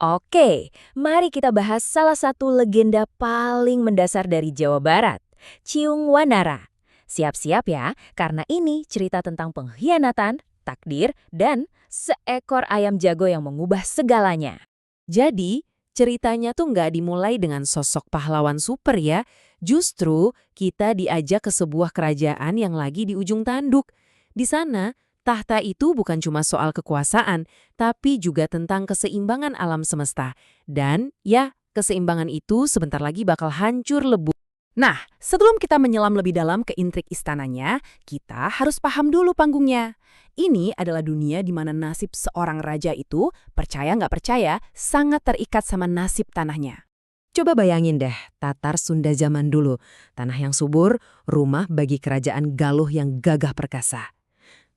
Oke, mari kita bahas salah satu legenda paling mendasar dari Jawa Barat, Ciung Wanara. Siap-siap ya, karena ini cerita tentang pengkhianatan, takdir, dan seekor ayam jago yang mengubah segalanya. Jadi, ceritanya tuh nggak dimulai dengan sosok pahlawan super ya. Justru kita diajak ke sebuah kerajaan yang lagi di ujung tanduk. Di sana, tahta itu bukan cuma soal kekuasaan, tapi juga tentang keseimbangan alam semesta. Dan ya, keseimbangan itu sebentar lagi bakal hancur lebur. Nah, sebelum kita menyelam lebih dalam ke intrik istananya, kita harus paham dulu panggungnya. Ini adalah dunia di mana nasib seorang raja itu, percaya nggak percaya, sangat terikat sama nasib tanahnya. Coba bayangin deh, Tatar Sunda zaman dulu. Tanah yang subur, rumah bagi kerajaan Galuh yang gagah perkasa.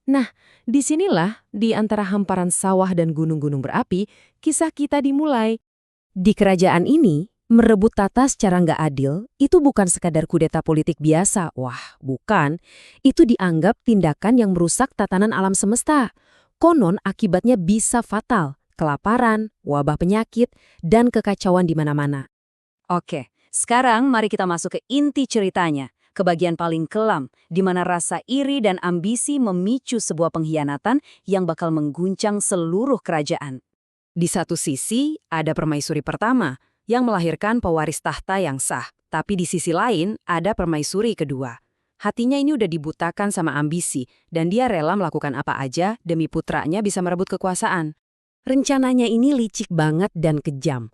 Nah, disinilah, di antara hamparan sawah dan gunung-gunung berapi, kisah kita dimulai. Di kerajaan ini, merebut tata secara nggak adil itu bukan sekadar kudeta politik biasa. Wah, bukan. Itu dianggap tindakan yang merusak tatanan alam semesta. Konon akibatnya bisa fatal, kelaparan, wabah penyakit, dan kekacauan di mana-mana. Oke, sekarang mari kita masuk ke inti ceritanya, ke bagian paling kelam, di mana rasa iri dan ambisi memicu sebuah pengkhianatan yang bakal mengguncang seluruh kerajaan. Di satu sisi, ada permaisuri pertama yang melahirkan pewaris tahta yang sah. Tapi di sisi lain, ada permaisuri kedua. Hatinya ini udah dibutakan sama ambisi, dan dia rela melakukan apa aja demi putranya bisa merebut kekuasaan. Rencananya ini licik banget dan kejam.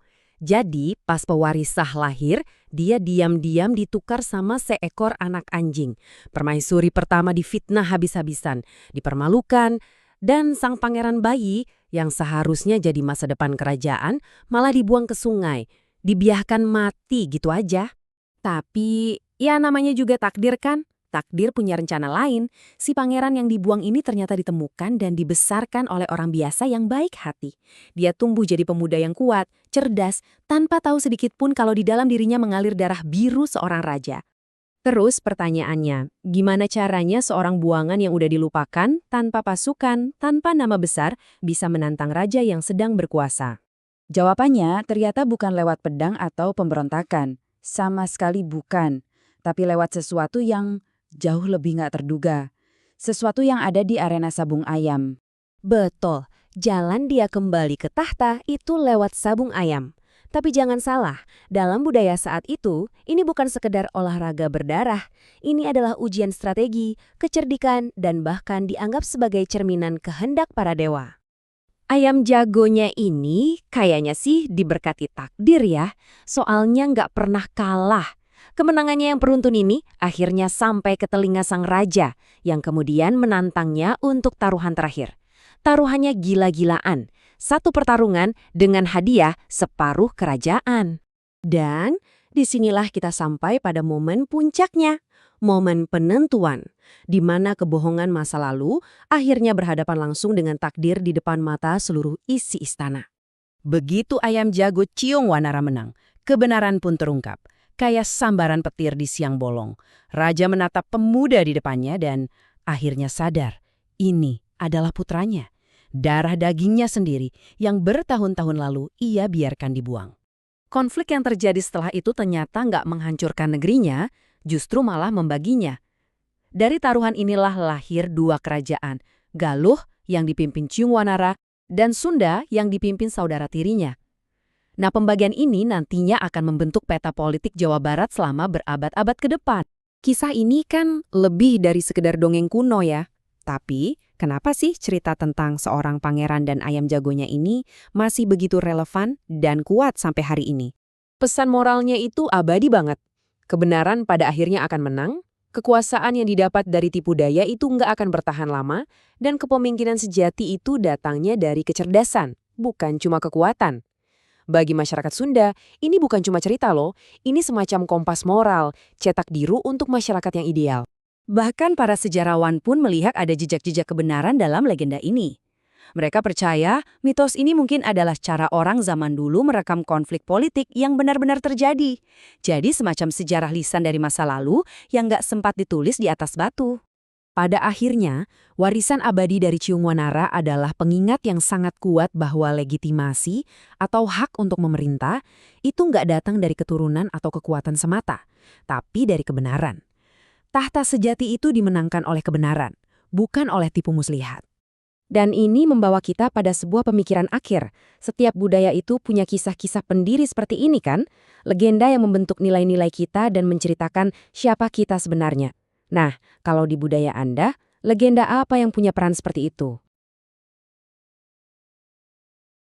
Jadi, pas pewaris sah lahir, dia diam-diam ditukar sama seekor anak anjing. Permaisuri pertama difitnah habis-habisan, dipermalukan, dan sang pangeran bayi yang seharusnya jadi masa depan kerajaan malah dibuang ke sungai, dibiarkan mati gitu aja. Tapi ya namanya juga takdir kan? Takdir punya rencana lain. Si pangeran yang dibuang ini ternyata ditemukan dan dibesarkan oleh orang biasa yang baik hati. Dia tumbuh jadi pemuda yang kuat, cerdas, tanpa tahu sedikit pun kalau di dalam dirinya mengalir darah biru seorang raja. Terus pertanyaannya, gimana caranya seorang buangan yang udah dilupakan, tanpa pasukan, tanpa nama besar, bisa menantang raja yang sedang berkuasa? Jawabannya ternyata bukan lewat pedang atau pemberontakan. Sama sekali bukan. Tapi lewat sesuatu yang jauh lebih nggak terduga. Sesuatu yang ada di arena sabung ayam. Betul, jalan dia kembali ke tahta itu lewat sabung ayam. Tapi jangan salah, dalam budaya saat itu, ini bukan sekedar olahraga berdarah. Ini adalah ujian strategi, kecerdikan, dan bahkan dianggap sebagai cerminan kehendak para dewa. Ayam jagonya ini kayaknya sih diberkati takdir ya, soalnya nggak pernah kalah. Kemenangannya yang beruntun ini akhirnya sampai ke telinga sang raja, yang kemudian menantangnya untuk taruhan terakhir. Taruhannya gila-gilaan, satu pertarungan dengan hadiah separuh kerajaan. Dan disinilah kita sampai pada momen puncaknya, momen penentuan, di mana kebohongan masa lalu akhirnya berhadapan langsung dengan takdir di depan mata seluruh isi istana. Begitu ayam jago Ciung Wanara menang, kebenaran pun terungkap. Kayak sambaran petir di siang bolong. Raja menatap pemuda di depannya dan akhirnya sadar, ini adalah putranya. Darah dagingnya sendiri yang bertahun-tahun lalu ia biarkan dibuang. Konflik yang terjadi setelah itu ternyata nggak menghancurkan negerinya, justru malah membaginya. Dari taruhan inilah lahir dua kerajaan, Galuh yang dipimpin Ciung Wanara dan Sunda yang dipimpin saudara tirinya. Nah, pembagian ini nantinya akan membentuk peta politik Jawa Barat selama berabad-abad ke depan. Kisah ini kan lebih dari sekedar dongeng kuno ya. Tapi, kenapa sih cerita tentang seorang pangeran dan ayam jagonya ini masih begitu relevan dan kuat sampai hari ini? Pesan moralnya itu abadi banget. Kebenaran pada akhirnya akan menang, kekuasaan yang didapat dari tipu daya itu nggak akan bertahan lama, dan kepemimpinan sejati itu datangnya dari kecerdasan, bukan cuma kekuatan. Bagi masyarakat Sunda, ini bukan cuma cerita loh, ini semacam kompas moral, cetak biru untuk masyarakat yang ideal. Bahkan para sejarawan pun melihat ada jejak-jejak kebenaran dalam legenda ini. Mereka percaya mitos ini mungkin adalah cara orang zaman dulu merekam konflik politik yang benar-benar terjadi. Jadi semacam sejarah lisan dari masa lalu yang nggak sempat ditulis di atas batu. Pada akhirnya, warisan abadi dari Ciung Wanara adalah pengingat yang sangat kuat bahwa legitimasi atau hak untuk memerintah itu nggak datang dari keturunan atau kekuatan semata, tapi dari kebenaran. Tahta sejati itu dimenangkan oleh kebenaran, bukan oleh tipu muslihat. Dan ini membawa kita pada sebuah pemikiran akhir. Setiap budaya itu punya kisah-kisah pendiri seperti ini kan? Legenda yang membentuk nilai-nilai kita dan menceritakan siapa kita sebenarnya. Nah, kalau di budaya Anda, legenda apa yang punya peran seperti itu?